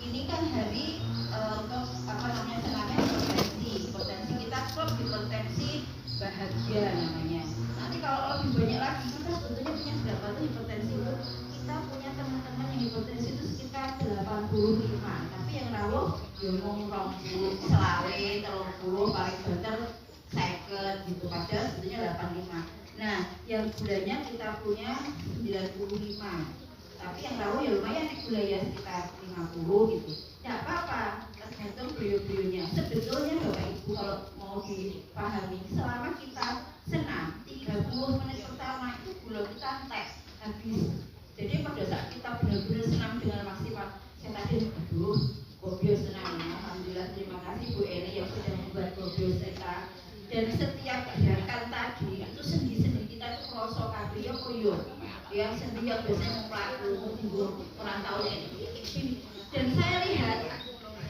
ini kan hari untuk apa namanya senamnya hipertensi kita klub hipertensi bahagia namanya. Nanti kalau lebih banyak lagi kita sebetulnya punya berapa tuh hipertensi itu, kita punya teman-teman yang hipertensi itu sekitar 85, tapi yang rawuh ya mung 20 selawe 30 paling banter 50 gitu, padahal sebetulnya 85. Nah yang gulanya kita punya 95, tapi yang rawuh ya lumayan nih gula ya sekitar 50 gitu. Tidak apa-apa, tergantung beliau-beliaunya. Sebetulnya Bapak Ibu kalau mau dipahami, selama kita senam 30 menit pertama itu gula kita entek habis. Jadi pada saat kita benar-benar senam dengan maksimal, saya tadi aduh Gobio senam, alhamdulillah terima kasih Bu Eni yang sudah membuat Gobio Seta. Dan setiap gerakan tadi itu sendi-sendi kita itu kerosok kabeh ya koyo. Yang sendi yang biasanya melaku minggu orang tahu ini. Dan saya lihat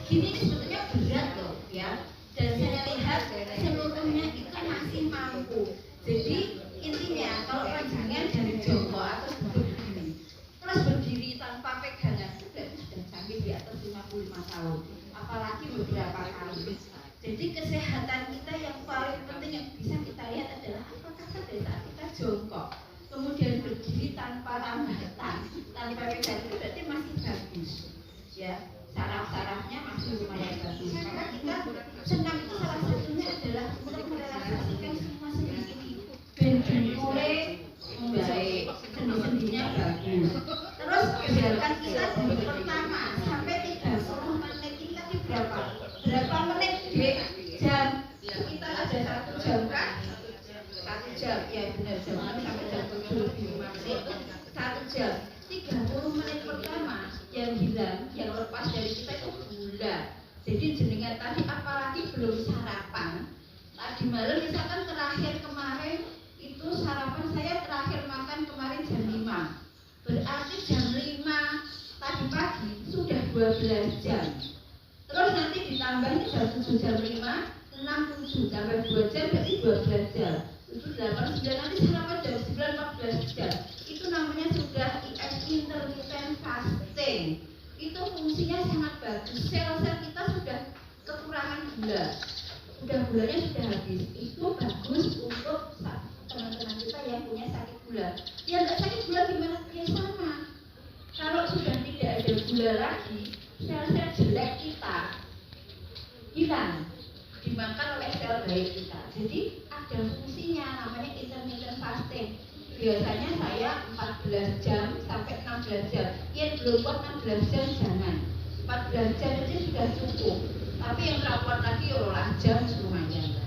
gini sebetulnya berat loh ya. Dan saya lihat seluruhnya itu masih mampu. Jadi intinya kalau panjangan dari jongkok atau duduk begini, terus berdiri tanpa pegangan itu berarti sudah canggih di atas 55 tahun. Apalagi beberapa kali. Jadi kesehatan kita yang paling penting yang bisa kita lihat adalah apakah pada saat kita jongkok kemudian berdiri tanpa rambatan, tanpa pegangan itu berarti masih bagus ya, saraf-sarafnya masih lumayan bagus. Maka kita senam itu salah satunya adalah untuk merelaksasikan semua sendi ini, bendule membaik, sendi-sendinya bagus. Terus gerakan kita dari pertama sampai 30 menit ini tadi berapa menit dek? Jam kita ada 1 jam kan? 1 jam, ya benar, jam 6 sampai jam 7 lebih 5 menit 1 jam, 30 menit pertama yang hilang, yang lepas dari kita itu gula. Jadi jenengan tadi apalagi belum sarapan, tadi malam misalkan terakhir kemarin itu sarapan saya terakhir makan kemarin jam 5, berarti jam 5 tadi pagi sudah 12 jam. Terus nanti ditambah ini jam 7 jam 5, 6, 7 tambah 2 jam berarti 12 jam. Itu 8, 9 nanti sarapan jam 9, 14 jam. Itu namanya sudah IF intermittent fasting. Itu fungsinya sangat bagus. Sel-sel kita sudah kekurangan gula. Gulanya sudah habis. Itu bagus untuk teman-teman kita yang punya sakit gula. Yang nggak sakit gula gimana? Ya sama. Kalau sudah tidak ada gula lagi, sel-sel jelek kita hilang, dimakan oleh sel baik kita. Jadi ada fungsinya namanya intermittent fasting. Biasanya saya 14 jam sampai 16 jam. Yang belum kuat 16 jam jangan. 14 jam aja sudah cukup. Tapi yang kuat lagi olah jam lumayan.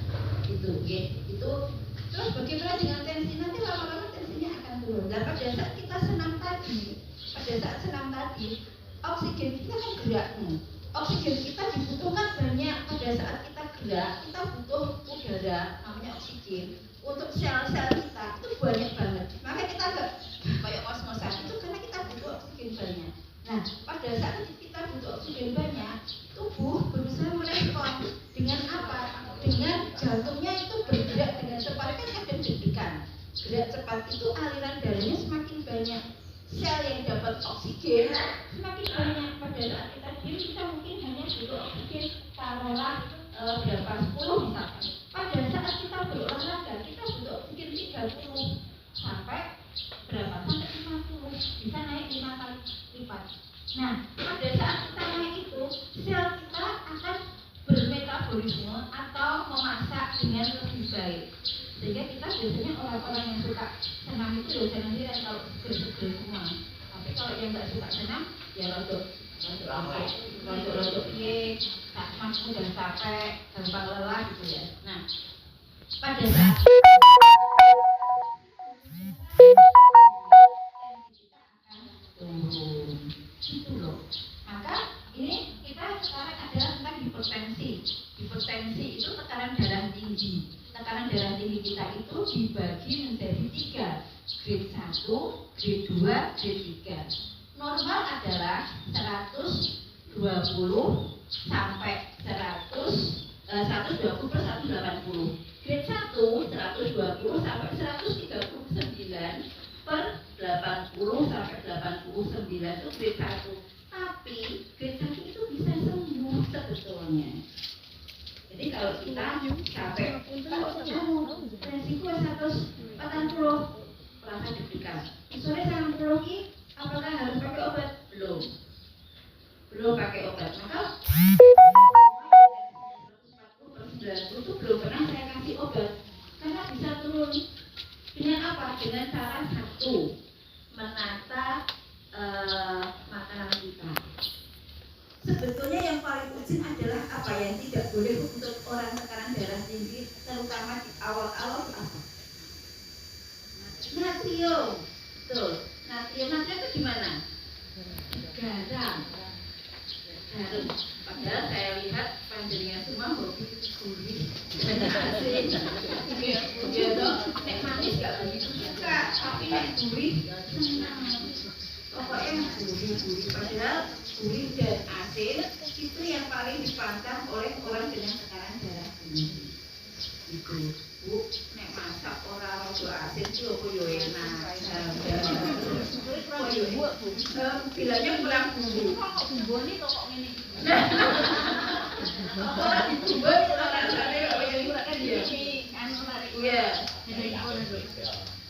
Itu ya. Itu terus bagaimana dengan tensi? Nanti lama-lama tensinya akan turun. Dan pada saat kita senam tadi, oksigen kita kan gerak nih. Oksigen kita dibutuhkan banyak pada saat kita gerak, kita butuh udara namanya oksigen untuk sel-sel kita itu banyak banget. Maka kita agak kayak kosmosan itu karena kita butuh oksigen banyak. Nah, pada saat kita butuh oksigen banyak, tubuh berusaha merespon dengan apa? Dengan jantungnya itu bergerak dengan cepat, kan ada deg-degan. Gerak cepat itu aliran darahnya semakin banyak. Sel yang dapat oksigen semakin banyak. Pada saat kita diam kita mungkin hanya butuh oksigen taruhlah berapa 10 misalkan. Pada saat kita berolahraga kita butuh oksigen 30 sampai berapa? Sampai 50, bisa naik 5 kali lipat. Nah, pada saat kita naik itu sel kita akan bermetabolisme atau memasak dengan lebih baik. Sehingga kita biasanya orang-orang yang suka senam itu ya jangan lihat kalau seger-seger semua. Tapi kalau yang nggak suka senam ya rodok piye, mas mudah capek, gampang lelah gitu ya. Nah, pada saat turun gitu loh. Maka ini kita sekarang adalah tentang hipertensi. Hipertensi itu tekanan darah tinggi. Tekanan darah tinggi kita itu dibagi menjadi 3, grade 1, grade 2, grade 3. Normal adalah 120 sampai 120 per 180. Grade 1 120 sampai 139 per 80 sampai 89 itu grade 1. Tapi grade 1 itu belum pakai obat. Maka 140/90 itu belum pernah saya kasih obat karena bisa turun. Dengan apa? Dengan cara satu, menata makanan kita. Sebetulnya yang paling urgent adalah apa yang tidak boleh untuk orang tekanan darah tinggi, terutama di awal-awal itu apa? Natrium. Betul. Natrium itu gimana? Garam. Padahal saya lihat panjenengan semua hobi gurih dan asin. Ya toh, nek manis gak begitu suka, tapi nek gurih senang. Pokoknya gurih. Padahal gurih dan asin itu yang paling dipantang oleh orang dengan tekanan darah tinggi. Itu, Bu, nek masak orang rada asin itu apa yo enak. Bilangnya kurang bumbu. Kok bumbu ini kok ngene iki. Ora bumbu ora rasane kok yang kan dia. Anu lari. Iya.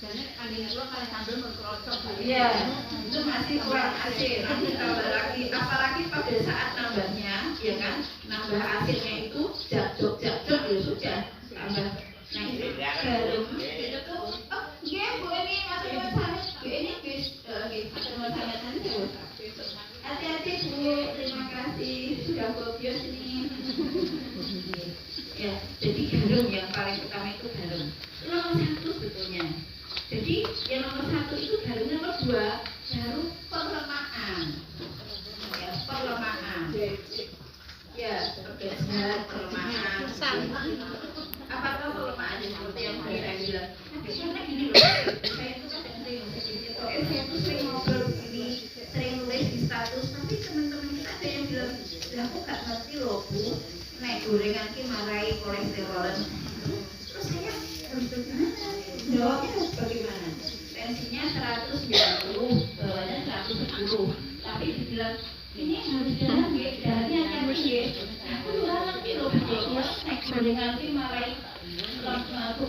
Jadi anggene kula kali sambel mengkrocok. Iya. Itu masih kurang asin. Nanti tambah lagi, apalagi pada saat nambahnya, ya kan? Nambah asinnya itu jajok ya sudah. Tambah garam itu tuh. Oh, nggih Bu ini maksudnya saya. Bu ini guys, saya tadi hati-hati Bu, terima kasih sudah kopios ini. Ya, jadi garam yang paling utama itu garam. Nomor satu sebetulnya. Jadi yang nomor satu itu garam, nomor dua baru perlemaan. Ya, perlemaan. Ya, perlemaan. Apakah perlemaan seperti yang saya bilang? Karena gini loh, saya itu kan saya itu sering ngobrol begini, sering nulis di status, tapi teman-teman kita ada yang bilang, aku gak ngerti loh Bu, nek gorengan ki marai kolesterolan. Terus saya harus bagaimana? Jawabnya harus bagaimana? Tensinya 190, bawahnya 110, tapi dibilang ini harus darahnya akan tinggi. Aku juga ngerti loh Bu, nek gorengan ki marai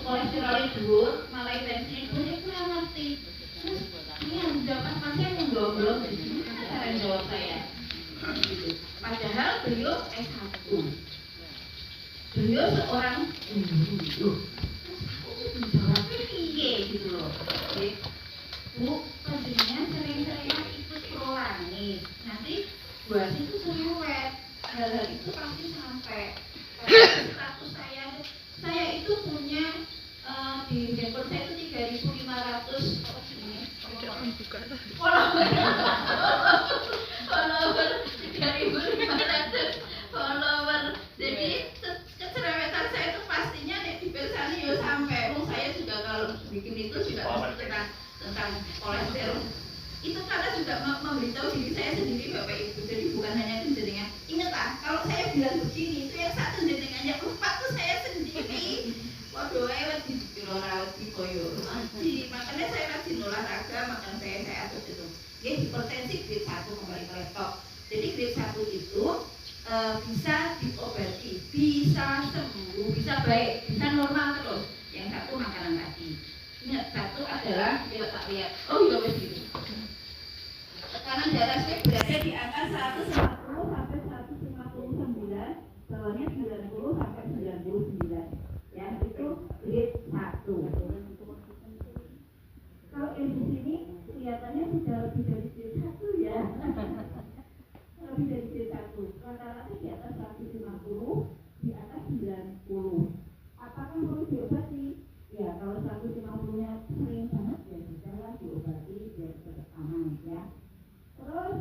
kolesterol dhuwur, marai tensinya dhuwur, aku ora ngerti. Ini yang dapat pasien yang goblok, cara jawab saya. Padahal beliau S1. Beliau seorang guru. Jawabnya piye gitu loh. Bu, panjenengan sering-sering ikut prolangis. Nanti buat itu cerewet. Hal-hal itu pasti sampai. Status saya itu punya di handphone saya itu 3.500 follower 3.500 follower. Jadi kecerewetan saya itu pastinya nek dipersani ya sampai. Saya juga kalau bikin itu juga tentang kolesterol. Itu karena juga memberitahu diri saya sendiri Bapak Ibu. Jadi bukan hanya jenengan. Ingatlah kalau saya bilang begini itu yang satu jenengan, yang empat itu saya sendiri. Waduh, lagi rawat di koyo. Makanya saya rajin olahraga, makan saya atur itu. Ya, hipertensi grade 1 kembali ke laptop. Jadi grade 1 itu bisa diobati, bisa sembuh, bisa baik, bisa normal terus. Yang satu makanan tadi. Ingat, satu adalah ya tak lihat. Oh iya wes gitu. Tekanan darah saya berada di angka 140 sampai 159, bawahnya 90 sampai 99. Ya, itu grade 1. Kalau yang di sini kelihatannya sudah lebih dari grade 1 ya. Lebih dari grade 1. Rata-rata di atas 150, di atas 90. Apakah perlu diobati? Ya, kalau 150-nya sering banget ya bisa lah diobati biar tetap aman ya. Terus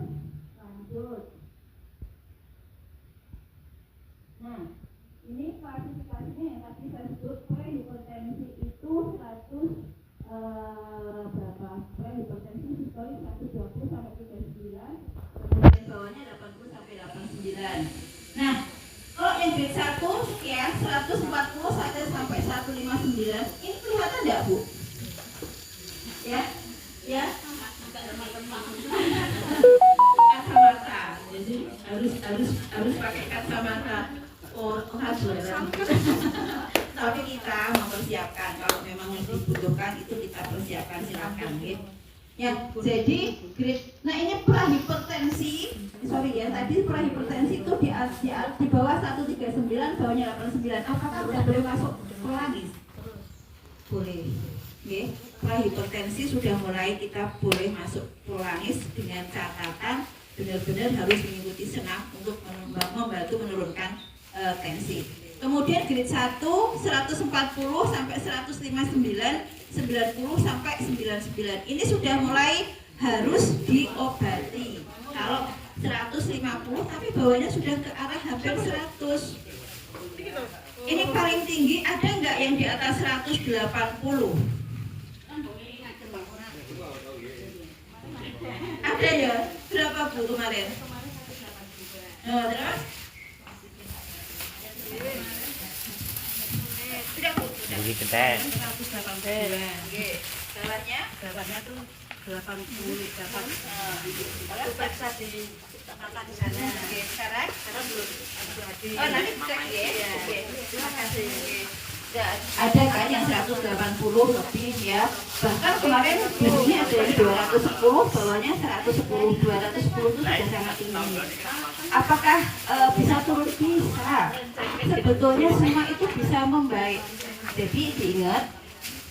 lanjut. Nah, ini klasifikasinya yang tadi saya sebut prehipertensi itu 100 berapa? Prehipertensi sistolik 120 sampai 39, kemudian bawahnya 80 sampai 89. Nah, kalau yang grade 1 sekian 140 sampai 159, ini kelihatan enggak Bu? Ya? Ya? Kacamata. Jadi harus pakai kacamata. Tapi kita mempersiapkan kalau memang dibutuhkan itu kita persiapkan silakan gitu. Ya, jadi nah ini prahipertensi, sorry ya, tadi prahipertensi itu di bawah 139, bawahnya 89. Apakah sudah boleh masuk prolangis? Boleh. Oke, prahipertensi sudah mulai kita boleh masuk prolangis dengan catatan benar-benar harus mengikuti senam untuk membantu menurunkan tensi. Kemudian grade 1 140 sampai 159, 90 sampai 99. Ini sudah mulai harus diobati. Kalau 150 tapi bawahnya sudah ke arah hampir 100. Ini paling tinggi, ada nggak yang di atas 180? Ada ya? Berapa Bu kemarin? Oh, terus? Sudah Bu? Jadi ketes. 189. Oke. Bawahnya tuh 88. Itu periksa di tempat di sana. Oke, sekarang belum. oh nanti cek ya. Oke. Terima kasih. Ada kan yang 180 lebih ya. Bahkan kemarin biasanya ada yang 210, bawahnya 110, 210 itu sudah sangat tinggi. Apakah bisa turun? Bisa. Sebetulnya semua itu bisa membaik. Jadi diingat,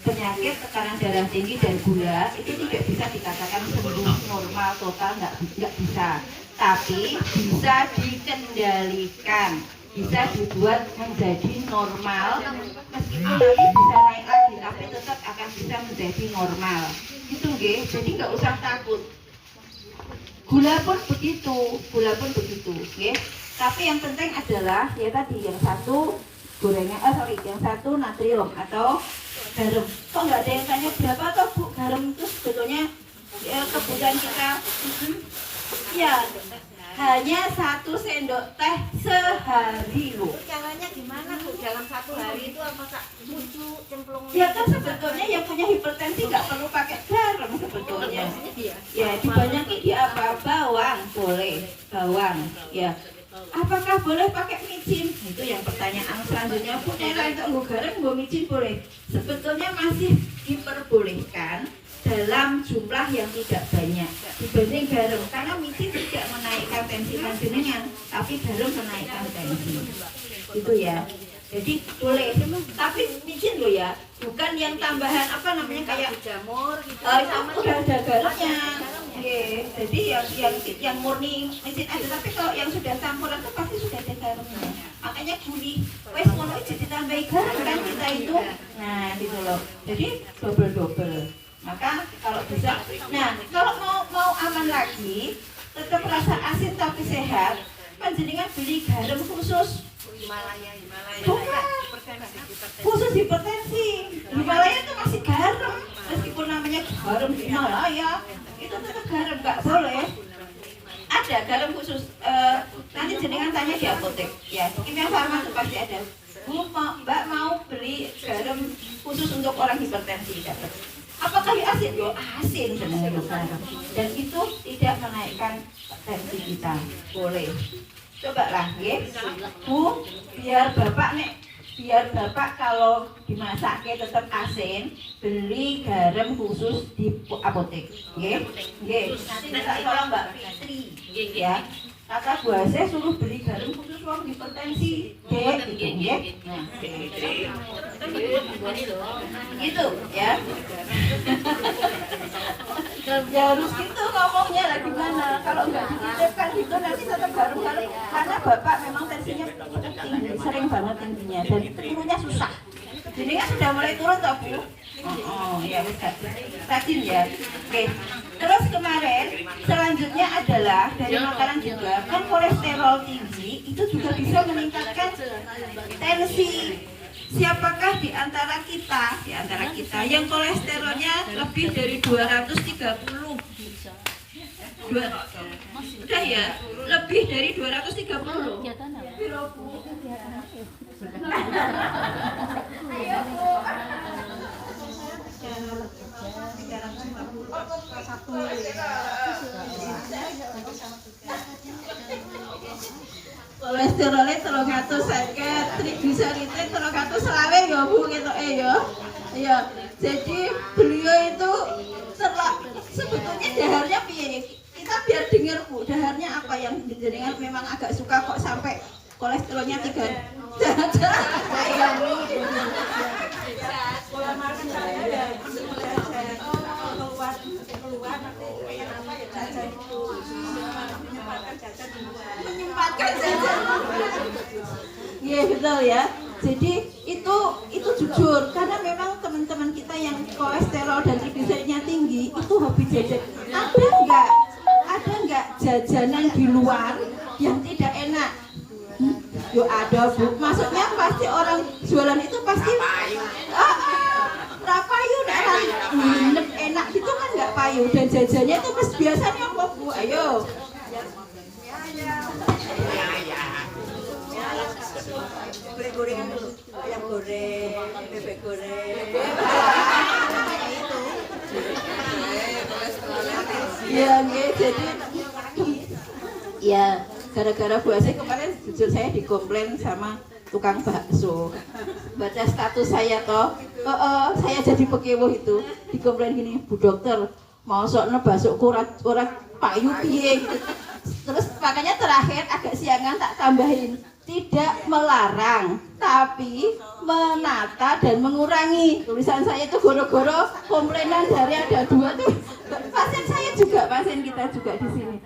penyakit tekanan darah tinggi dan gula itu tidak bisa dikatakan sembuh normal total, nggak bisa. Tapi bisa dikendalikan, bisa dibuat menjadi normal, meskipun nanti bisa naik lagi tapi tetap akan bisa menjadi normal gitu nggih. Jadi nggak usah takut. Gula pun begitu nggih. Tapi yang penting adalah ya tadi yang satu gorengan, yang satu natrium atau garam. Kok nggak ada yang tanya berapa toh Bu garam itu sebetulnya kebutuhan kita? Ya, hanya 1 sendok teh sehari loh. Caranya gimana Bu? Dalam 1 hari itu apakah mucu cemplung? Ya kan sebetulnya yang punya hipertensi nggak perlu pakai garam sebetulnya. Ya dibanyakin di apa? Bawang boleh, bawang. Ya. Apakah boleh pakai micin? Itu yang pertanyaan selanjutnya. Bu Nela itu nggak garam nggak micin boleh? Sebetulnya masih diperbolehkan dalam jumlah yang tidak banyak dibanding garam, karena micin tidak menaikkan tensi panjenengan, tapi garam menaikkan tensi. Itu ya. Jadi boleh, tapi micin loh ya, bukan yang tambahan apa namanya kayak jamur gitu. itu udah ada garamnya. Oke, jadi yang murni micin aja, tapi kalau yang sudah campuran itu pasti sudah ada garamnya. Makanya guli, wes ngono aja ditambahi garam kan kita itu. Nah, gitu loh. Jadi double. Maka kalau bisa, nah kalau mau aman lagi, tetap rasa asin tapi sehat, panjenengan beli garam khusus. Himalaya. Bukan, khusus hipertensi. Himalaya itu masih garam, meskipun namanya garam Himalaya, itu tetap garam, nggak boleh. Ada garam khusus. Nanti jenengan tanya di apotek, ya. Kimia Farma itu pasti ada. Bu, Mbak mau beli garam khusus untuk orang hipertensi, dapat. Apakah asin? Yo asin sebenarnya garam. Dan itu tidak menaikkan tensi kita. Boleh. Coba lah, ya. Bu, biar Bapak kalau dimasaknya tetap asin, beli garam khusus di apotek. Nggih. Nanti minta tolong Mbak Fitri, ya. Kata Bu Ase suruh beli garam khusus wong hipertensi. Nggih. Nah, gitu ya. Ya harus gitu ngomongnya lah gimana. Kalau nggak dititipkan gitu nanti tetap garam-garam. Karena Bapak memang tensinya tinggi, sering banget tingginya dan turunnya susah. Jadi kan sudah mulai turun toh Bu? Oh ya wis rajin ya. Oke. Terus kemarin selanjutnya adalah dari makanan juga kan kolesterol tinggi itu juga bisa meningkatkan tensi. Siapakah di antara kita yang kolesterolnya lebih dari 230? Udah ya, lebih dari 230. Ayo Bu. Kolesterolnya 350, trigliseride 320 ya Bu gitu ya. Iya. Jadi beliau itu sebetulnya daharnya piye? Kita biar dengar Bu, daharnya apa yang jenengan memang agak suka kok sampai kolesterolnya 3 jajan. Pola makan saya dari jajan keluar nanti pengen apa ya jajan itu menyempatkan jajan di luar. Menyempatkan jajan. Iya betul ya. Jadi itu jujur karena memang teman-teman kita yang kolesterol dan trigliseridnya tinggi itu hobi jajan. Ada nggak jajanan di luar yang tidak enak? Yo ada Bu. Maksudnya pasti orang jualan itu pasti rapayu enak gitu kan nggak payu dan jajannya itu mas biasanya apa Bu? Ayo. Goreng-gorengan dulu, ayam goreng, bebek goreng. Iya, jadi ya gara-gara Bu Asih kemarin jujur saya dikomplain sama tukang bakso. Baca status saya toh, saya jadi pekewuh itu dikomplain gini, Bu Dokter, mau sokno bakso ora payu piye gitu. Terus makanya terakhir agak siangan tak tambahin, tidak melarang tapi menata dan mengurangi. Tulisan saya itu goro-goro komplainan dari ada 2 tuh pasien saya juga, pasien kita juga di sini.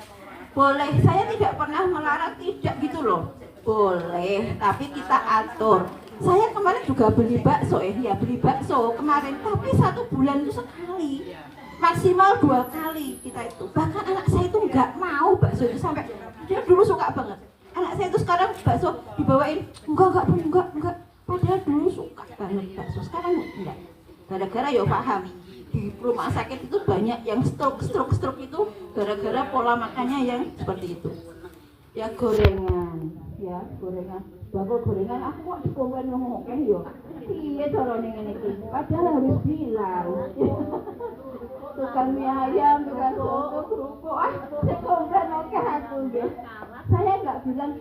Boleh, saya tidak pernah melarang, tidak gitu loh. Boleh, tapi kita atur. Saya kemarin juga beli bakso, beli bakso kemarin, tapi 1 bulan itu sekali, maksimal 2 kali kita itu. Bahkan anak saya itu nggak mau bakso itu sampai dia dulu suka banget. Anak saya itu sekarang bakso dibawain, enggak. Padahal dulu suka banget bakso, sekarang enggak. Gara-gara ya paham. Di rumah sakit itu banyak yang stroke itu gara-gara pola makannya yang seperti itu. Ya gorengan. Bakul gorengan aku kok dikomplain ngomong yo. Piye carane ngene iki? Padahal harus bilang. Tukang mie ayam, tukang soto, kerupuk. Saya komplain oke aku nggih. Saya enggak bilang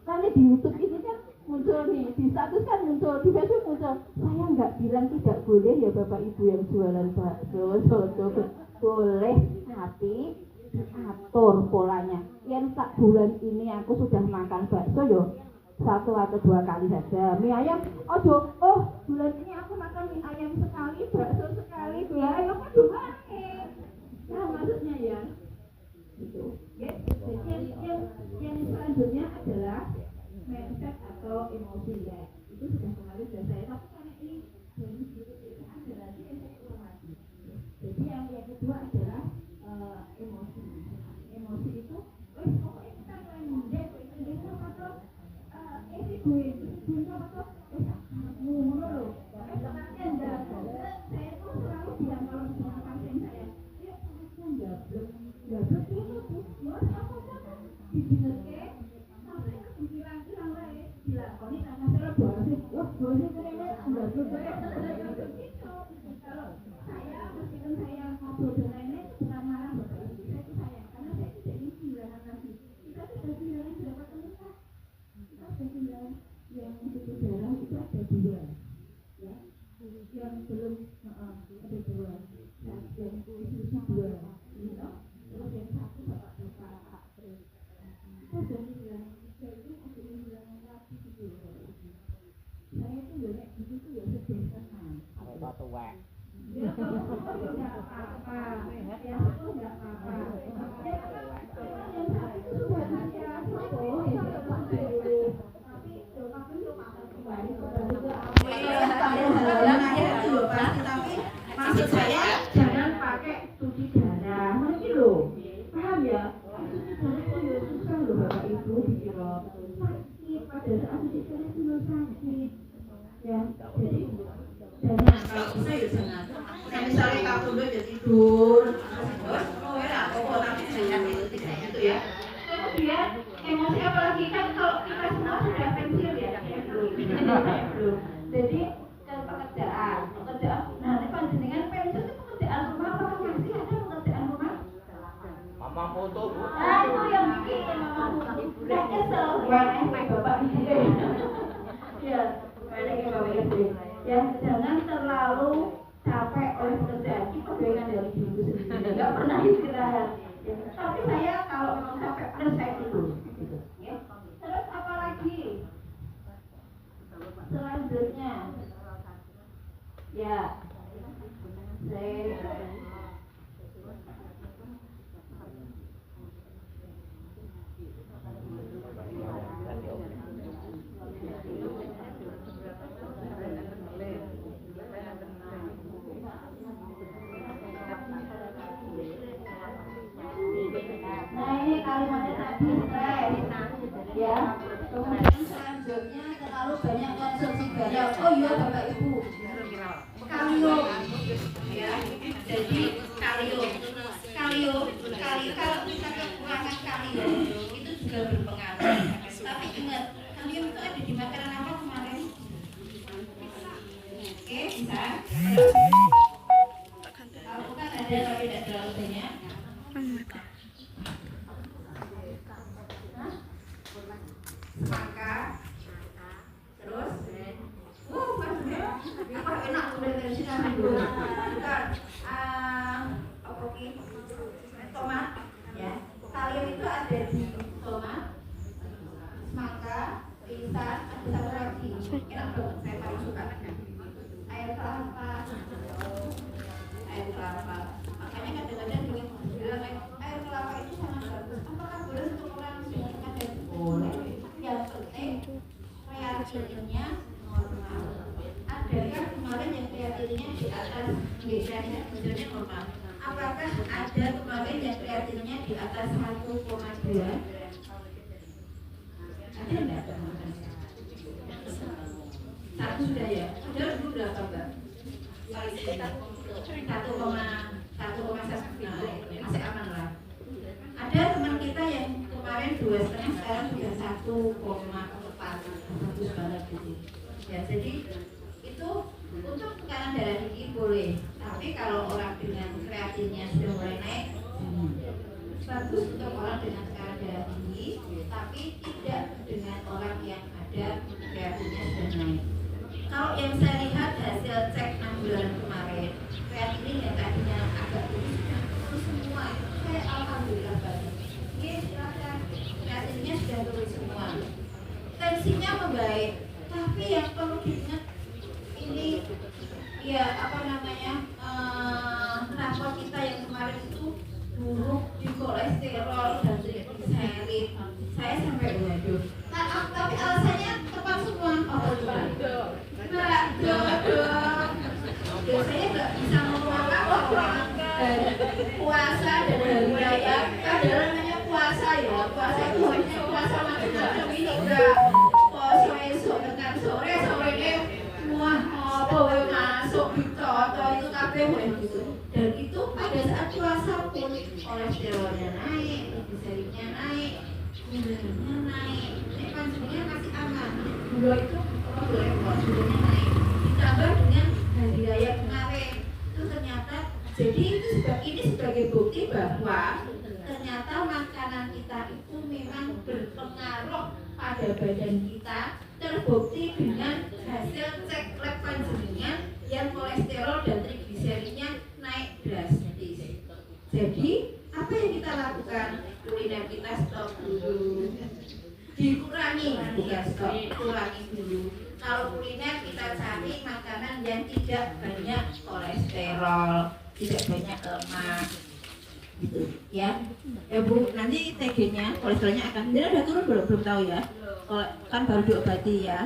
karena di YouTube ini kan muncul nih, di status kan muncul, di Facebook muncul. Saya nggak bilang tidak boleh ya Bapak Ibu yang jualan bakso, soto, boleh, tapi diatur polanya. Yang tak bulan ini aku sudah makan bakso yo 1 atau 2 kali saja. Mie ayam, bulan ini aku makan mie ayam sekali, bakso sekali, ya ayo kan 2 kali. Nah maksudnya ya, gitu. Ya, jadi yang selanjutnya adalah mindset atau emosi ya. Itu sudah kemarin sudah saya, tapi karena ini ada lagi yang saya ulang lagi. Jadi yang kedua adalah emosi. Emosi itu pokoknya kita ngandek itu atau duit atau ngono loh. Saya itu selalu bilang kalau sama pasien saya, ya aku enggak itu didengarke sampai kepikiran lain bilang kok ini sama saya boleh enggak gitu. Kalau saya meskipun saya ngobrol dengan ini bukan marah Bapak Ibu, saya itu sayang karena saya tidak ingin kehilangan lagi. Kita sudah kehilangan berapa kali Pak? Kita sudah kehilangan yang cukup darah itu ada 2 ya, yang belum ada 2 dan yang isi 2 gitu. Terus yang 1 Bapak kita sudah kehilangan 3 itu masih kehilangan lagi gitu. Saya itu banyak gitu tuh ya sedih tenang. Apa tua? Ya enggak apa-apa. Ya itu enggak apa-apa. Yang satu itu sudah saya sembuh ya tapi maksud saya jangan pakai cuci darah. Mungkin loh, paham ya? Susah loh Bapak Ibu dikira sakit pada saat cuci darah itu sakit. Ya, jadi jangan kalau bisa ya jangan. Nah misalnya kamu udah tidur, gitu ya. Kemudian emosi apalagi kan kalau kita semua sudah pensiun ya, belum. Jadi pekerjaan. Nah ini panjenengan pensiun itu pekerjaan rumah apa masih ada pekerjaan rumah? Mama foto Bu. Itu yang bikin mama foto. Udah kesel, Bapak Ibu. Ya, banyak Bapak Ibu. Yang jangan terlalu capek oleh pekerjaan kita dengan dari dulu Ya. Saya nah ini kalimatnya tadi stres ya. Kemudian selanjutnya terlalu banyak konsumsi garam. Oh iya Bapak Ibu, kalium ya. Jadi kalium kalau kita kekurangan kalium itu juga berpengaruh. Tapi ingat, kalium itu ada di makanan apa kemarin? Oke, bisa. Kalau kan ada tapi tidak terlalu banyak. Semangka, terus, apa enak udah dari sini dulu. Bukan, apa ki? Tomat, ya. Kalium itu ada di tomat, semangka, pisang, ada satu lagi. Enak banget, saya paling suka. Air kelapa. Makanya kadang-kadang bilang air kelapa itu sangat bagus. Apakah boleh untuk orang yang ada? Boleh. Yang penting kreatinnya normal. Ada kan kemarin yang kreatinnya di atas biasanya sebenarnya normal. Apakah ada kemarin yang kreatinnya di atas 1,2? Ada enggak? Satu sudah ya. Sudah dulu berapa Mbak? 1,1. Nah, masih aman lah. Ada teman kita yang kemarin 2,5, sekarang sudah 1,4. Bagus banget gitu. Ya, jadi itu untuk tekanan darah tinggi boleh. Tapi kalau orang dengan kreatinnya sudah mulai naik, bagus untuk orang dengan tekanan darah tinggi, tapi tidak dengan orang yang ada kreatinnya sudah naik. Kalau yang saya lihat hasil cek 6 bulan kemarin, kreatin yang tadinya agak turun sudah turun semua. Saya alhamdulillah banget. Oke, silakan. Kreatinnya sudah turun semua. Tensinya membaik, tapi yang perlu diingat ini ya apa namanya kenapa kita yang kemarin itu buruk di kolesterol dan trigliserid. Saya sampai waduh. Tapi alasannya tepat semua. Oh coba. Saya nggak bisa ngomong apa-apa puasa dan hari raya. Ada namanya puasa ya. Puasa itu hanya puasa macam-macam ini udah puasa esok tekan sore ini wah apa masuk ditoto itu kabeh gitu. Dan itu pada saat puasa pun kolesterolnya naik, trigliseridnya naik, gulanya naik. Panjangnya masih aman. Gula itu boleh kok, gulanya naik. Ditambah dengan hari raya kemarin itu ternyata jadi ini sebagai bukti bahwa ternyata makanan kita itu memang berpengaruh pada badan kita, terbukti dengan hasil cek lab panjenengan yang kolesterol dan trigliseridnya naik drastis. Jadi apa yang kita lakukan? Kuliner kita stop dulu, dikurangi, bukan stop, kurangi dulu. Kalau kuliner kita cari makanan yang tidak banyak kolesterol, tidak banyak lemak, gitu ya. Ya Bu, nanti TG-nya kolesterolnya akan udah turun belum tahu ya. Kan baru diobati ya.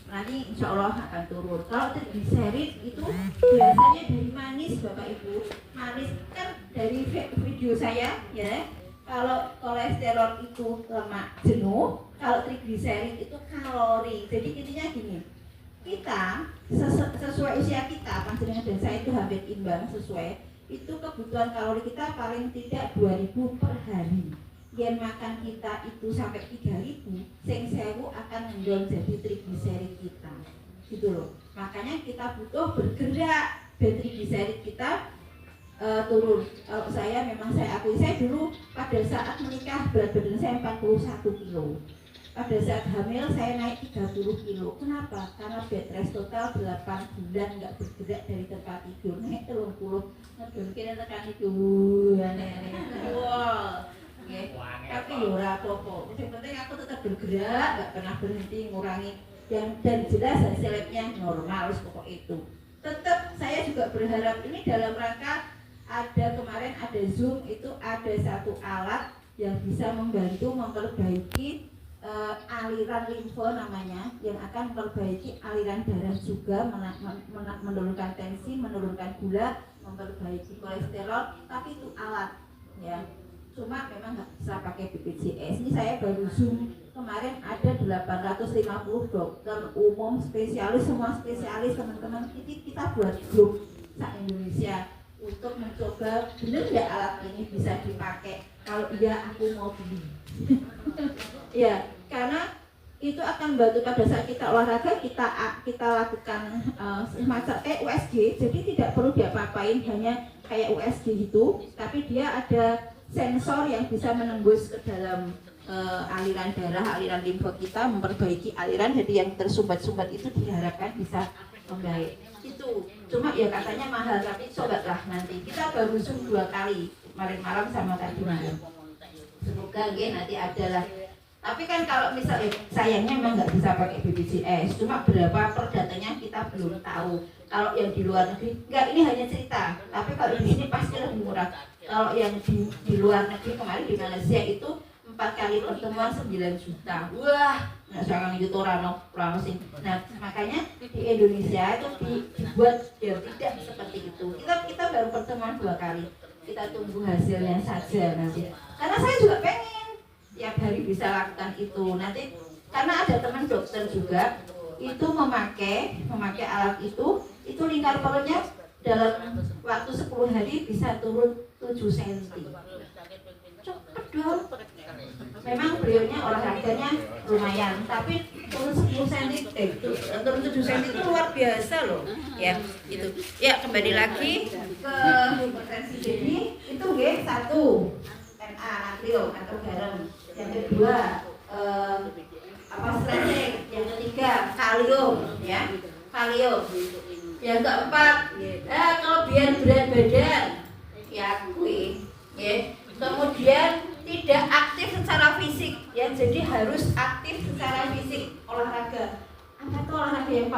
Nanti insya Allah akan turun. Kalau trigliserid itu biasanya dari manis Bapak Ibu. Manis kan dari video saya ya. Kalau kolesterol itu lemak jenuh, kalau trigliserid itu kalori. Jadi intinya gini, kita sesuai usia kita, panjenengan dan saya itu hampir imbang sesuai. Itu kebutuhan kalori kita paling tidak 2000 per hari. Yang makan kita itu sampai 3000, sing sewu akan mendorong jadi trigliserid kita. Gitu loh. Makanya kita butuh bergerak dan trigliserid kita turun. Kalau saya memang saya akui, saya dulu pada saat menikah berat badan saya 41 kilo. Pada saat hamil saya naik 30 kilo. Kenapa? Karena bed rest total 8 bulan nggak bergerak dari tempat tidur, naik 30. Ngedon kira tekan itu aneh-aneh. Wow. Okay. Tapi ora apa-apa. Yang penting aku tetap bergerak, nggak pernah berhenti ngurangi dan jelas hasilnya normal pokok itu. tetap saya juga berharap ini dalam rangka kemarin ada Zoom, itu ada satu alat yang bisa membantu memperbaiki aliran limfo namanya, yang akan memperbaiki aliran darah juga, menurunkan tensi, menurunkan gula, memperbaiki kolesterol, tapi itu alat ya. Cuma memang nggak bisa pakai BPJS. Ini saya baru Zoom kemarin, ada 850 dokter umum, spesialis, semua spesialis, teman-teman. Kita buat grup se-Indonesia untuk mencoba benar nggak alat ini bisa dipakai. Kalau iya aku mau beli. Ya, karena itu akan membantu pada saat kita olahraga, kita lakukan semacam USG. Jadi tidak perlu diapa-apain, hanya kayak USG gitu, tapi dia ada sensor yang bisa menembus ke dalam aliran darah, aliran limfo kita, memperbaiki aliran. Jadi yang tersumbat-sumbat itu diharapkan bisa membaik. Itu cuma ya katanya mahal, tapi cobalah nanti. Kita baru Zoom 2 kali, kemarin malam sama tadi malam. Semoga nanti adalah. Tapi kan kalau misalnya sayangnya memang nggak bisa pakai BPJS, cuma berapa perdatanya kita belum tahu. Kalau yang di luar negeri, enggak, ini hanya cerita. Tapi kalau di sini pasti lebih murah. Kalau yang di luar negeri kemarin di Malaysia itu 4 kali pertemuan 9 juta. Wah, nggak sekarang itu orang sih. Nah, makanya di Indonesia itu dibuat ya tidak seperti itu. Kita baru pertemuan 2 kali. Kita tunggu hasilnya saja nanti. Karena saya juga pengen tiap hari bisa lakukan itu nanti, karena ada teman dokter juga itu memakai alat itu lingkar perutnya dalam waktu 10 hari bisa turun 7 cm. Cepet dong. Memang beliaunya olahraganya lumayan, tapi turun 10 cm, turun 7 cm itu luar biasa loh. Ya, itu. Ya, kembali lagi ke hipertensi. Jadi itu satu Na, natrium atau garam. Yang kedua stressing. Yang ketiga kalium, ya, kalium. Yang keempat kelebihan berat badan, ya akui, ya. Kemudian tidak aktif secara fisik, ya, jadi harus aktif secara fisik, olahraga. Apa tuh olahraga yang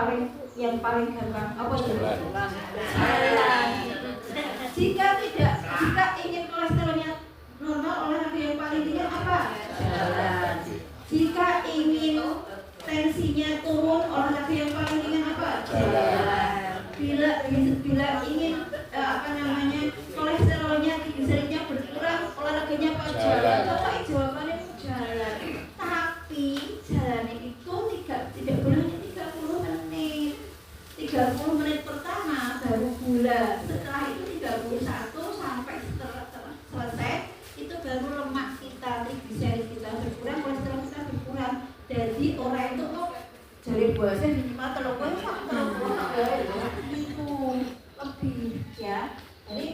paling gampang? Apa itu? Jalan. Jika ingin kolesterolnya normal, olahraga yang paling ringan apa? Jalan. Jika ingin tensinya turun, olahraga yang paling ringan apa? Jalan. Bila ingin kolesterolnya, triglyceridnya berkurang, olahraganya apa? Jalan. Pokoknya jawabannya jalan. Tapi jalannya itu tidak boleh 30 menit. 30 menit pertama baru gula. Setelah itu 31 sampai selesai itu baru lemak kita, triglycerid kita berkurang, kolesterol kita berkurang. Jadi orang itu kok jadi puasa minimal 30 itu lebih, ya. Jadi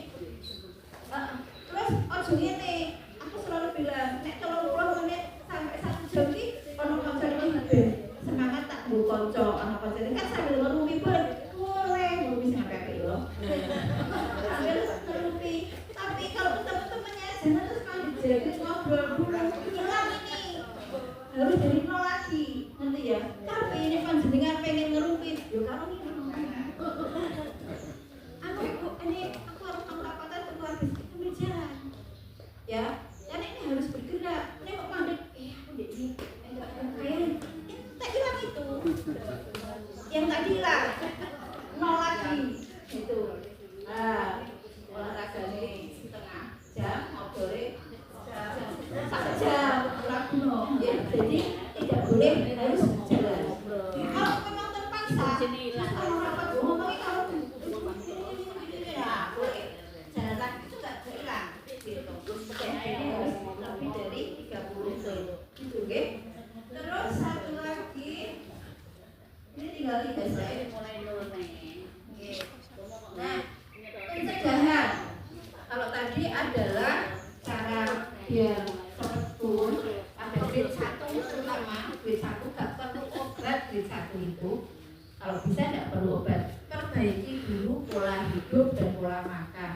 terus ngene, aku selalu bilang nek 30 menit sampai 1 jam iki ono kancane ngeben. Semangat tak nggo kanca ono kancane kan sambil ngerumpi boleh ngurumi sampai piro. Sambil ngerumpi. Tapi kalau teman-temannya jangan terus kan dijaga ngobrol dulu, hilang ini. Harus dari nol lagi, nanti ya. Tapi ini panjenengan pengen ngerumpi, yo karo ini. Aku harus rapatan keluarga sambil jalan. Ya, karena ini harus bergerak. Ini kok mandek, aku ini kayak tak hilang itu. Yang tadi lah, nol lagi, gitu. Olahraga nih setengah jam, ngobrolnya 1 jam, kurang ya. Jadi tidak boleh, harus jalan. Kalau memang terpaksa, kalau rapat ngomongin kalau ya boleh jalan lagi itu nggak hilang, gitu. Jadi harus lebih dari 30 menit, gitu, okay? Terus satu lagi, ini tinggal 3 slide, mulai dulu nih. Nah, pencegahan. Kalau tadi adalah cara biar cepat turun, ada grade 1 terutama, grade 1 nggak perlu obat, grade 1 itu kalau bisa nggak perlu obat. Perbaiki dulu pola hidup dan pola makan.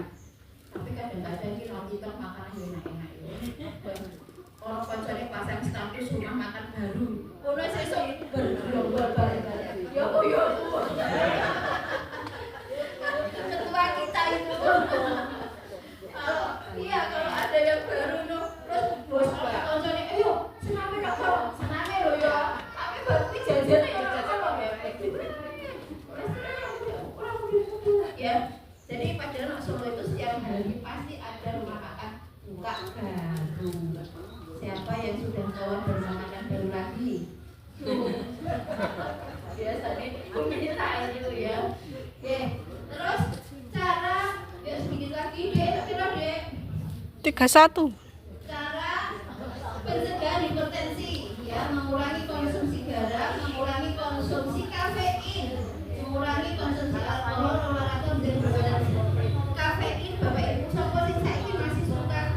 Tapi kadang-kadang kita makan enak-enak ya. Kalau pacarnya pasang status rumah makan baru, boleh sesok berdua bareng-bareng. Yo. 31. Cara pencegahan hipertensi, ya, mengurangi konsumsi garam, mengurangi konsumsi kafein, mengurangi konsumsi alkohol, olahraga menjadi berbadan. Kafein, Bapak Ibu, sopo sing saiki masih suka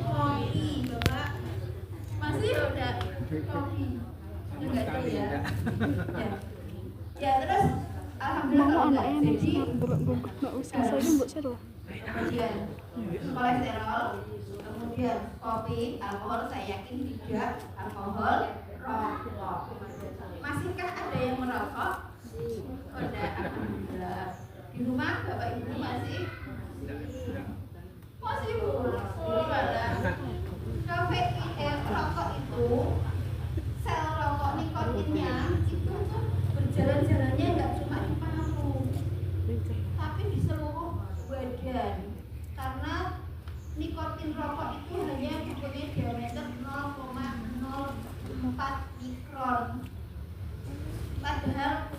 kopi, Bapak? Masih udah kopi. Enggak tahu ya. Ya, terus alhamdulillah kalau enggak. Jadi kemudian kolesterol, kemudian kopi, alkohol saya yakin tidak, alkohol, rokok. Masihkah ada yang merokok? Oh, enggak, alhamdulillah. Di rumah Bapak Ibu masih Bu. Oh, kafein, rokok itu sel rokok nikotinnya itu tuh berjalan-jalannya nggak cuma di paru, tapi di seluruh badan. Karena nikotin rokok itu hanya mempunyai diameter 0,04 mikron. Padahal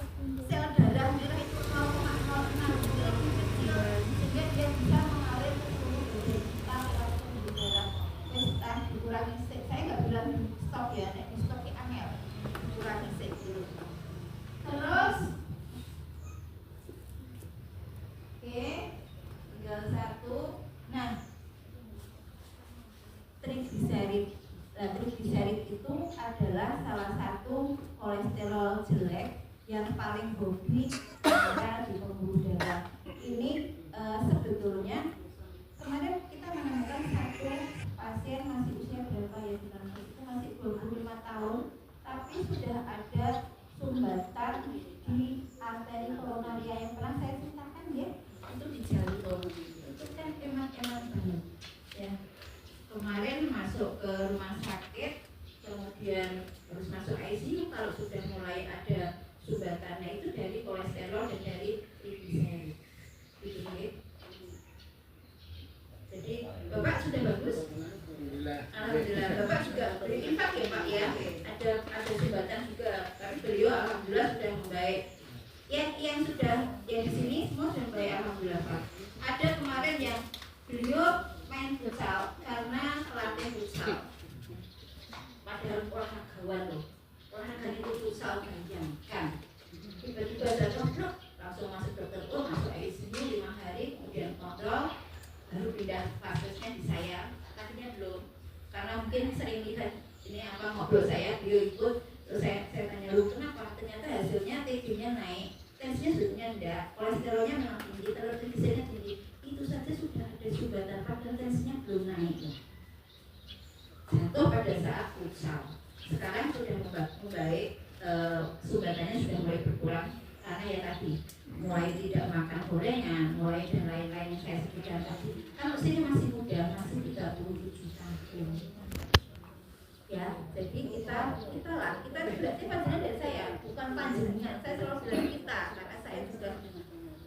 sel darah merah itu 0,06, jadi lebih kecil, sehingga dia bisa mengalir ke seluruh badan kita lewat pembuluh darah. Wes dikurangi sik. Saya nggak bilang stop ya, nek di stop ki angel. Dikurangi sik dulu. Terus oke, tinggal satu. Nah, trigliserid. Nah, trigliserid itu adalah salah satu kolesterol jelek yang paling hobi ada di pembuluh darah. Ini sebetulnya kemarin kita menemukan satu pasien masih usia berapa ya, itu masih 25 tahun, tapi sudah ada sumbatan di arteri koronaria yang pernah saya ceritakan ya, itu di jantung. Itu kan emang banget ya. Kemarin masuk ke rumah sakit, kemudian harus masuk ICU kalau sudah mulai ada sumbatannya, itu dari kolesterol dan dari trigliserid. Jadi Bapak sudah bagus? Alhamdulillah. Bapak juga berinfak ya Pak ya. Ada sumbatan juga, tapi beliau alhamdulillah sudah membaik. Yang di sini semua sudah membaik alhamdulillah Pak. Ada kemarin yang beliau main futsal karena pelatih futsal. Padahal olahragawan loh. Olahraga itu futsal bayangkan. Tiba-tiba jatuh blok, langsung masuk dokter, masuk ICU 5 hari, kemudian kontrol, baru pindah fasesnya di saya. Tadinya belum, karena mungkin sering lihat ini ngobrol saya, beliau ikut, terus saya tanya lu kenapa? Ternyata hasilnya TG-nya naik, tensinya sebetulnya enggak, kolesterolnya memang tinggi, telur trigliseridnya tinggi, itu saja sudah ada sumbatan, padahal tensinya belum naik. Jatuh pada saat futsal. Sekarang sudah membaik, sumbatannya sudah mulai berkurang karena ya tadi mulai tidak makan gorengan, mulai dan lain-lain yang saya sebutkan tadi. Kan usianya masih muda, masih 37 tahun. Ya, jadi kita berarti panjenengan dari saya, bukan panjenengan. Saya selalu bilang kita, karena saya sudah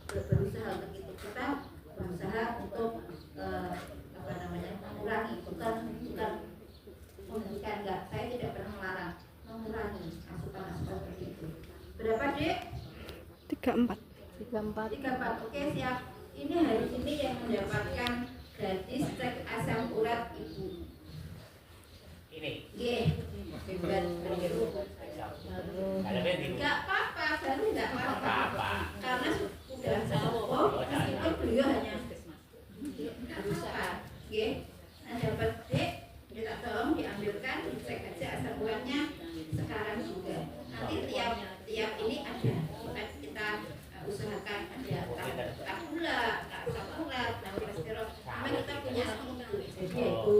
berusaha untuk itu. Kita berusaha untuk mengurangi, bukan memberikan, enggak. Saya tidak pernah melarang, mengurangi asupan seperti itu. Berapa Dek? 34. Oke, siap. Ini hari ini yang mendapatkan gratis cek asam urat ibu. Ini. Hebat beliau. Enggak apa-apa, baru enggak apa-apa. Karena sudah tahu, meskipun beliau hanya berusaha. Nah, dapat Dek, kita tolong diambilkan, dicek aja asam uratnya sekarang juga. Nanti tiap ini ada. Kita usahakan ada tak gula, tak asam urat, tak kolesterol. Memang kita punya itu. Jadi itu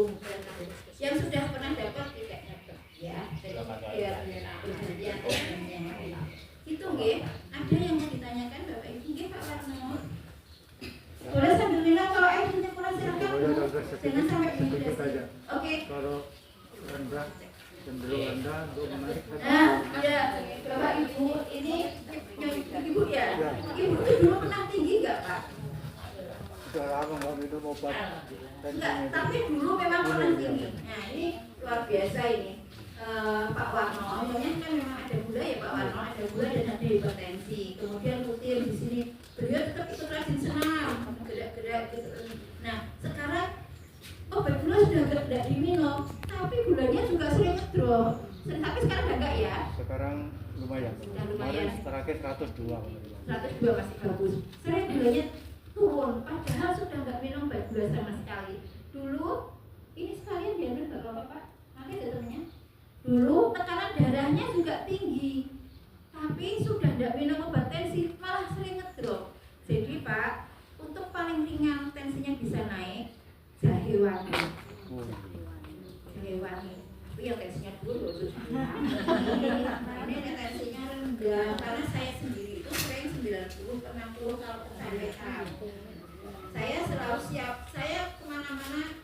yang sudah pernah dapat tidak dapat ya. Jadi biar perjanjiannya. Itu nggih. Ada yang mau ditanyakan Bapak Ibu nggih Pak Warno? Boleh sambil minum, kalau air punya kurang silakan. Jangan sampai dehidrasi. Oke. Kalau rendah, cenderung rendah untuk menarik. Nah, ya Bapak Ibu, ini Ibu ya. Ibu itu dulu pernah tinggi nggak Pak? Sudah lama nggak minum obat. Enggak, tapi dulu memang pernah tinggi. Nah ini luar biasa ini. Pak Warno, awalnya kan memang ada gula ya Pak Warno, ada gula dan ada hipertensi. Kemudian rutin di sini beliau tetap ikut rajin senam, gerak-gerak gitu. Nah sekarang loh. Tapi sekarang udah enggak ya? Sekarang lumayan. Udah lumayan. Kemarin terakhir 102. 102 masih bagus. Sering gulanya turun, padahal sudah nggak minum gula sama sekali. Dulu, ini sekalian diambil nggak apa-apa, nanti ada temennya. Dulu tekanan darahnya juga tinggi, tapi sudah nggak minum obat tensi, malah sering ngedrop. Jadi Pak, untuk paling ringan tensinya bisa naik, jahe wangi. Jahe wangi. Tapi yang tensinya dulu, ini tensinya rendah, karena saya sendiri itu sering 90 ke 60 kalau kecapean. Saya selalu siap, saya kemana-mana,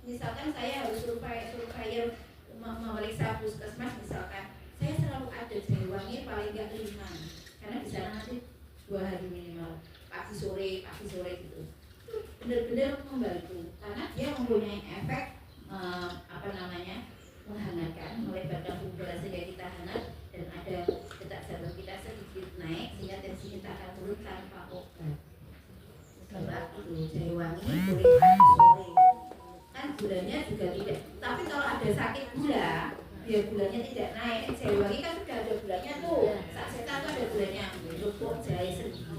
misalkan saya harus surveyor memeriksa puskesmas misalkan, saya selalu ada jahe wangi paling nggak 5, karena di sana nanti 2 hari minimal, pagi sore gitu. Benar-benar membantu, karena dia mempunyai efek menghangatkan, melebarkan pupil sehingga kita hangat, dan ada detak jantung kita sedikit naik sehingga tensi kita akan turun tanpa obat. Coba itu jahe wangi boleh pagi sore, kan gulanya juga tidak. Tapi kalau ada sakit gula, biar gulanya tidak naik, jahe wangi kan sudah ada gulanya tuh. Sasetan tuh ada gulanya, gepuk jahe sedikit.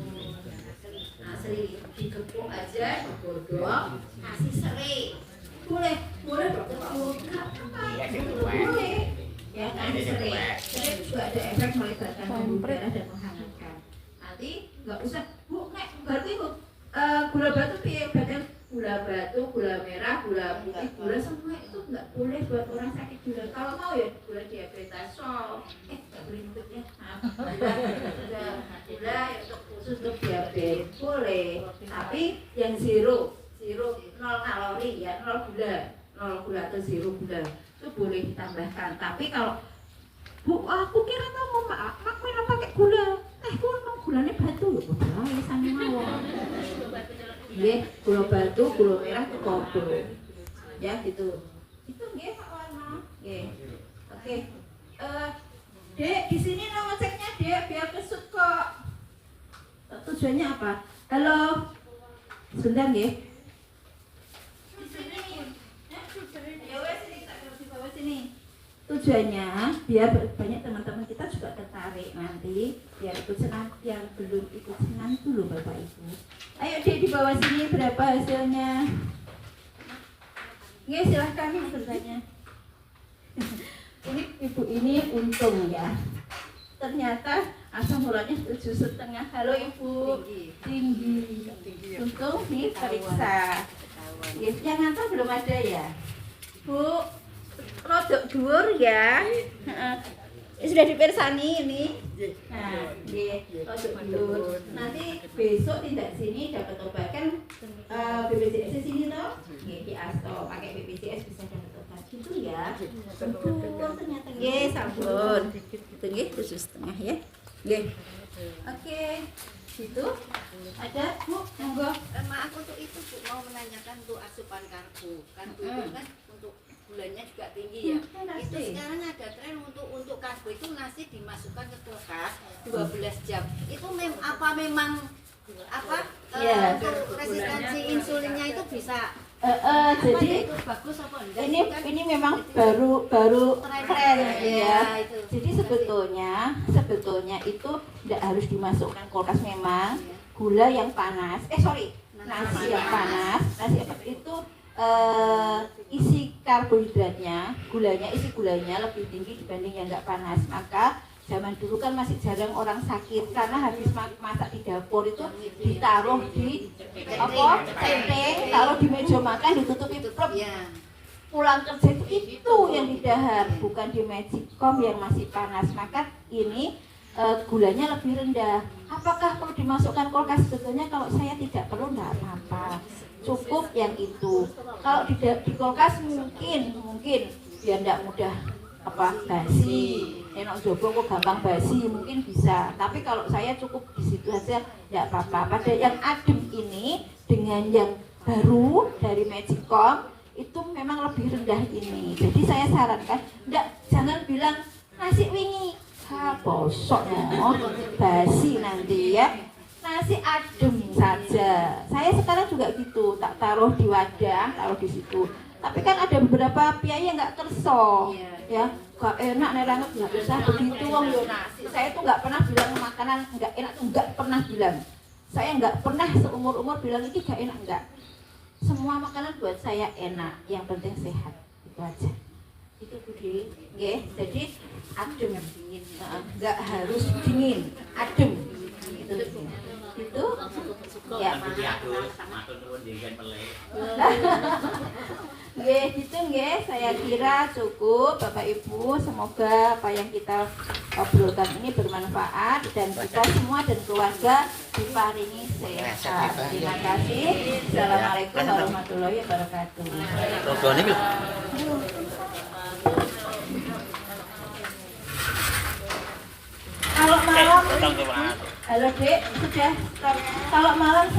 Nah, seri digepuk aja, digodok, kasih serai. Boleh dokter boleh ya kan, serai juga ada efek melebarkan pembuluh darah dan menghangatkan. Nanti nggak usah Bu, nek berarti gula batu piye, badan gula batu, gula merah, gula putih, gula semua itu nggak boleh buat orang sakit gula. Kalau mau ya gula diabetes, nggak boleh untuk ya, gula untuk khusus untuk diabetes boleh, tapi yang zero 0 kalori ya, 0 gula atau 0 gula itu boleh ditambahkan. Tapi kalau Bu, aku kira kamu mak minum pakai gula, gula gulanya batu loh, boleh sama mawon. Iya, gula batu, gula merah itu kodo, ya gitu. Itu nggih Pak Warno, nggih. Oke, Dek, di sini nomor ceknya Dek, biar kesut kok. Tujuannya apa? Halo, sebentar nggih. Tujuannya biar banyak teman-teman kita juga tertarik nanti, biar ikut senam. Yang belum ikut senam dulu Bapak Ibu. Ayo Dek, di bawah sini berapa hasilnya? Oke, silahkan bertanya. Ini Ibu ini untung ya. Ternyata asam uratnya 7,5. Halo Ibu. Tinggi. Untung nih periksa. Yang ngantar belum ada ya? Bu, rodok dhuwur ya. Sudah dipersani ini. Nah, rodok dhuwur. Nanti besok tindak sini dapat obat kan, BPJS di sini toh. Nggih, di Asto pakai BPJS bisa dapat obat gitu ya. Betul ternyata. Nggih, sampun. Itu nggih 7,5 ya. Nggih. Oke. Situ ada Bu, monggo. Maaf untuk itu Bu, mau menanyakan untuk asupan karbo. Karbo itu kan untuk gulanya juga tinggi ya. Itu sekarang ada tren untuk karbo itu nasi dimasukkan ke kulkas 12 jam. Itu memang untuk resistensi insulinnya itu bisa jadi itu bagus apa enggak? ini memang baru tren ya. Itu. Jadi sebetulnya itu tidak harus dimasukkan kulkas. Memang gula yang panas, nasi yang panas, itu isi karbohidratnya, isi gulanya lebih tinggi dibanding yang nggak panas. Maka zaman dulu kan masih jarang orang sakit karena habis masak di dapur itu ditaruh di tenteng, taruh di meja makan, ditutupi plop. Pulang kerja itu yang didahar, bukan di magicom yang masih panas. Maka ini gulanya lebih rendah. Apakah perlu dimasukkan kulkas? Sebetulnya kalau saya tidak perlu, enggak apa-apa. Cukup yang itu. Kalau di kulkas mungkin biar enggak mudah basi. Enak jobo kok gampang basi, mungkin bisa. Tapi kalau saya cukup di situ aja, enggak apa-apa. Pada yang adem ini dengan yang baru dari magicom itu memang lebih rendah ini. Jadi saya sarankan, jangan bilang nasi wingi bosok basi nanti ya. Nasi adem saja. Saya sekarang juga gitu, tak taruh di wadah, taruh di situ. Tapi kan ada beberapa piai yang nggak kerso, ya. gak enak neranget nggak usah begitu wong yo nasi. Saya tuh nggak pernah bilang makanan nggak enak tuh nggak pernah bilang. Saya nggak pernah seumur-umur bilang ini gak enak enggak. Semua makanan buat saya enak, yang penting sehat. Itu aja. Itu Budi, nggih. Jadi adem dingin. Nggak harus dingin, adem. Itu itu ya. Matur nuwun jenengan meleh. Nggih, gitu nggih. Saya kira cukup Bapak Ibu. Semoga apa yang kita obrolkan ini bermanfaat dan kita semua dan keluarga diparingi sehat. Terima kasih. Assalamualaikum warahmatullahi wabarakatuh. Kalau malam, halo Dek, sudah. Kalau malam